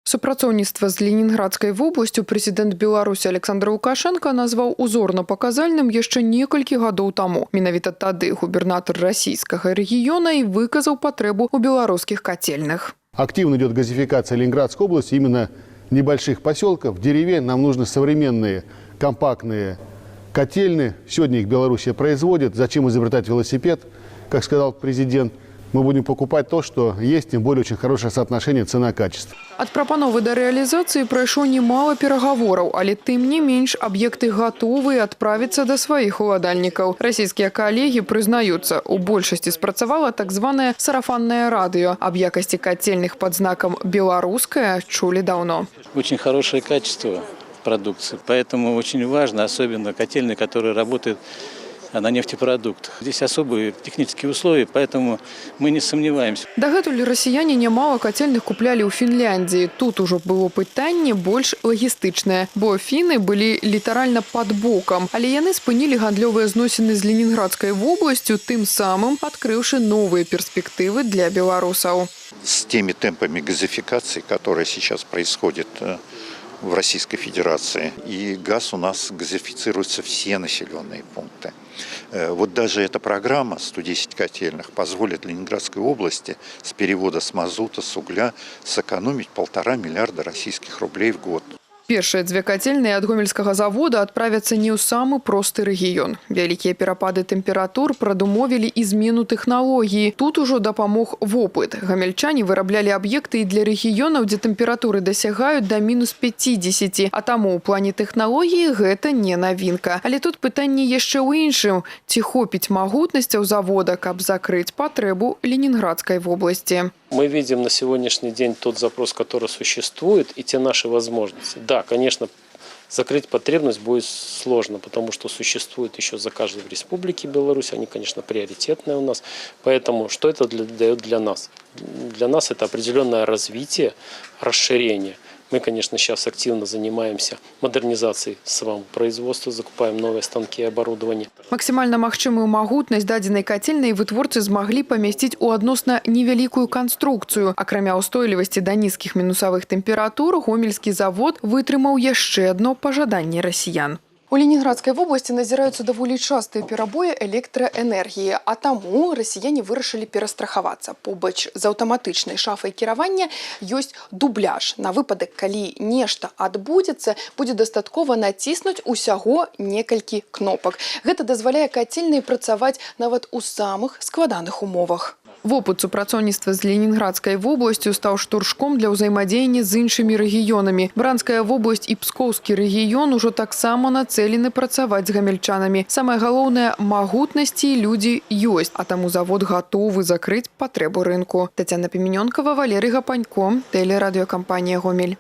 Супрацоўніцтва з Ленінградскай вобласцю прэзідэнт Беларусі Александр Лукашенко назваў узорна-паказальным яшчэ некалькі гадоў таму. Менавіта тады губернатар расійскага рэгіёна і выказаў патрэбу ў беларускіх котельных. Активно идет газификация Ленинградской области, именно небольших поселков, деревень. Нам нужны современные, компактные котельные. Сегодня их Белоруссия производит. Зачем изобретать велосипед? Как сказал президент, мы будем покупать то, что есть, тем более очень хорошее соотношение цена-качество. Ад прапановы да рэалізацыі прайшло немало перагавораў, але тым не менш аб'екты гатовы адправіцца да сваіх уладальнікаў. Расійскія калегі прызнаюцца, у большасці спрацавала так званае сарафаннае радыё. Аб якасці котельных под знаком «белорусская» чулі давно. Очень хорошее качество продукции, поэтому очень важно, особенно котельные, которые работают на нефтепродуктах. Здесь особые технические условия, поэтому мы не сомневаемся. Дагэтуль расіяне немало котельных куплялі ў Фінляндіі. Тут ужо было пытанне больш лагістычнае, бо фіны былі літаральна пад бокам. Але яны спынілі гандлёвыя зносіны з Ленінградскай вобласцю, тым самым адкрыўшы новыя перспектывы для беларусаў. С теми темпами газификации, которые сейчас происходят в Российской Федерации, и газ у нас газифицируется все населенные пункты. Вот даже эта программа 110 котельных позволит Ленинградской области с перевода с мазута, с угля сэкономить 1,5 миллиарда российских рублей в год. Першыя дзве котельныя ад гомельскага завода адправяцца не ў самы просты рэгіён. Вялікія перапады тэмператур прадумовілі і змену тэхналогіі. Тут ужо дапамог вопыт. Гамельчане выраблялі аб'екты і для рэгіёнаў, дзе тэмпературы дасягаюць да -50. А таму ў плане тэхналогіі гэта не навінка. Але тут пытанне яшчэ ў іншым. Ці хопіць магутнасцяў завода, каб закрыць патрэбу Ленинградской вобласти? Мы видим на сегодняшний день тот запрос, который существует, и те наши возможности. Да, конечно, закрыть потребность будет сложно, потому что существует еще заказы в Республике Беларусь, они, конечно, приоритетные у нас. Поэтому что это дает для нас? Для нас это определенное развитие, расширение. Мы, конечно, сейчас активно занимаемся модернизацией самого производства, закупаем новые станки и оборудование. Максимально магчымую магутнасць дадзенай котельнай вытворцы змаглі памясціць у адносна невялікую канструкцыю. Акрамя ўстойлівасці да нізкіх мінусавых тэмператур, гомельскі завод вытрымаў яшчэ адно пажаданне расіян. У Ленінградскай вобласці назіраюцца даволі частыя перабоі электраэнергіі, а таму расіяне вырашылі перастрахавацца. Побач з аўтаматычнай шафай кіравання ёсць дубляж. На выпадак, калі нешта адбудзецца, будзе дастаткова націснуць усяго некалькі кнопак. Гэта дазваляе котельнай працаваць нават у самых складаных умовах. Вопыт супрацоўніцтва з Ленінградскай вобласцю стаў штуршком для ўзаемадзеяння з іншымі рэгіёнамі. Бранская вобласць і Пскоўскі рэгіён ужо таксама нацэлены працаваць з гамельчанамі. Самае галоўнае, магутнасці і людзі ёсць, а таму завод гатовы закрыць патрэбу рынку. Тацяна Піменёнкава, Валерый Гапанько, тэлерадыёкампанія «Гомель».